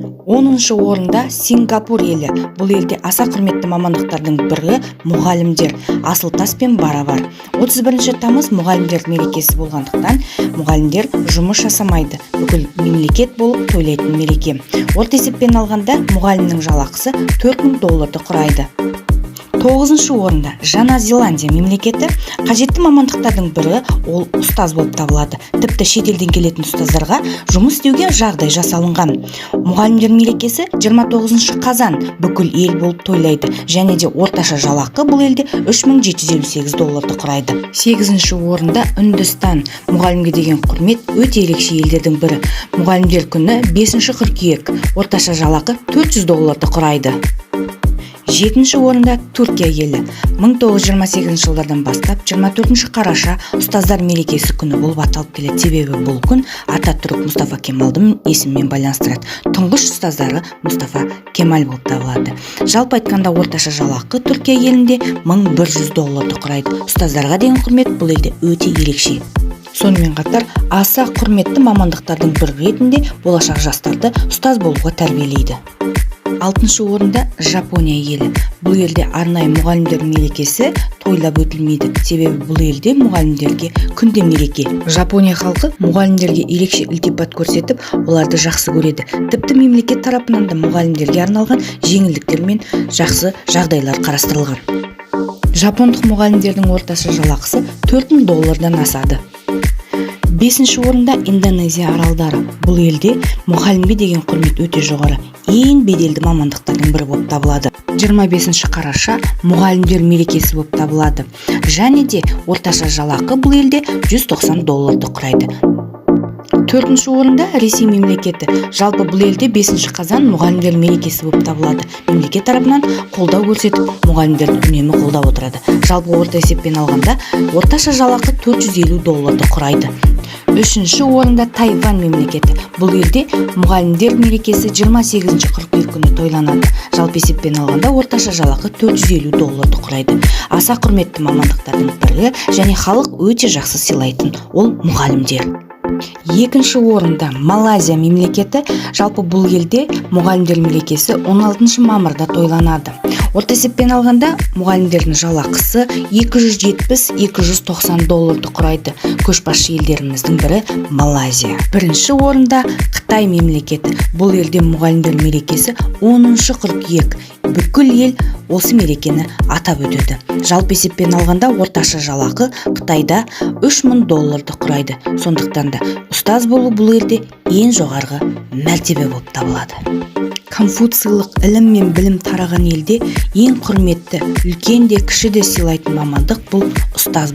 10-шы орында Сингапур елі. Бұл елде аса құрметті мамандықтардың бірі мұғалімдер. Асылтас пен барабар. 31 тамыз мұғалімдер мерекесі болғандықтан мұғалімдер жұмыс жасамайды. Бүкіл мемлекет болып тойлайтын мереке. Орта есеппен алғанда мұғалімнің жалақысы $4000 құрайды. 9-шы орында Жаңа Зеландия мемлекеті. Қажетті мамандықтардың бірі ол ұстаз болып табылады. Тіпті шетелден келетін ұстаздарға жұмыс істеуге жағдай жасалынған. Мұғалімдер мерекесі 29 қазан бүкіл ел болып тойлайды, және де орташа жалақы бұл елде $3758 құрайды. 8-ші орында Үндістан. Мұғалімге деген құрмет өте ерекше елдердің бірі. Мұғалімдер күні 5 қыркүйек, орташа жалақы $400 құрайды. 7-ші орында Түркия елі. 1928 жылдардан бастап 24 қараша ұстаздар мерекесі күні болып аталып келеді. Себебі бұл күн Ататүрік Мұстафа Кемалдың есімімен байланыстырады. Тұңғыш ұстаздары Мұстафа Кемал болып табылады. Жалпы айтқанда орташа жалақы Түркия елінде $1100 құрайды. Ұстаздарға деген құрмет бұл елде өте ерекше. Сонымен қатар аса құрметті мамандықтардың бірі ретінде болашақ жастарды ұстаз болуға тәрбиелейді. 6-шы орында Жапония елі. Бұл елде арнайы мұғалімдер мерекесі тойлап өтілмейді. Себебі бұл елде мұғалімдерге күнде мереке. Жапония халқы мұғалімдерге ерекше ілтипат көрсетіп, оларды жақсы көреді. Тіпті мемлекет тарапынан да мұғалімдерге арналған жеңілдіктер мен жақсы жағдайлар қарастырылған. Жапондық мұғалімдердің орташа жалақысы $4000 асады. 5-ші орында Индонезия аралдары. Бұл елде мұғалімге деген құрмет өте жоғары. Ең беделді мамандықтардың бірі болып табылады. 25 қараша мұғалімдер мерекесі болып табылады. Және де орташа жалақы бұл елде $190 құрайды. 4-ші орында Ресей мемлекеті. Жалпы бұл елде 5 қазан мұғалімдер мерекесі болып табылады. Мемлекет тарапынан қолдау көрсетіп, мұғалімдерді үнемі қолдап отырады. Жалпы орта есеппен алғанда орташа жалақы $450 құрайды. 3-ші орында Тайвань мемлекеті. Бұл елде мұғалімдер мерекесі 28 қыркүйек күні тойланады. Жалпы есеппен алғанда орташа жалақы $450 құрайды. Аса құрметті мамандықтардың бірі және халық өте жақсы сыйлайтын ол мұғалімдер. 2-ші орында Малайзия мемлекеті. Жалпы бұл елде мұғалімдер мерекесі 16 мамырда тойланады. Орта есеппен алғанда мұғалімдердің жалақысы $270-290 құрайды. Көшбасшы елдеріміздің бірі Малайзия. 1-ші орында Қытай мемлекеті. Бұл елде мұғалімдер мерекесі 10 қыркүйек. Бүкіл ел осы мерекені атап өтеді. Жалпы есеппен алғанда орташа жалақы Қытайда $3000 құрайды. Сондықтан да ұстаз болу бұл елде ең жоғарғы мәртебе болып табылады. Конфуцийлық ілім мен білім тараған елде ең құрметті, үлкен де кіші де сыйлайтын мамандық бұл ұстаз.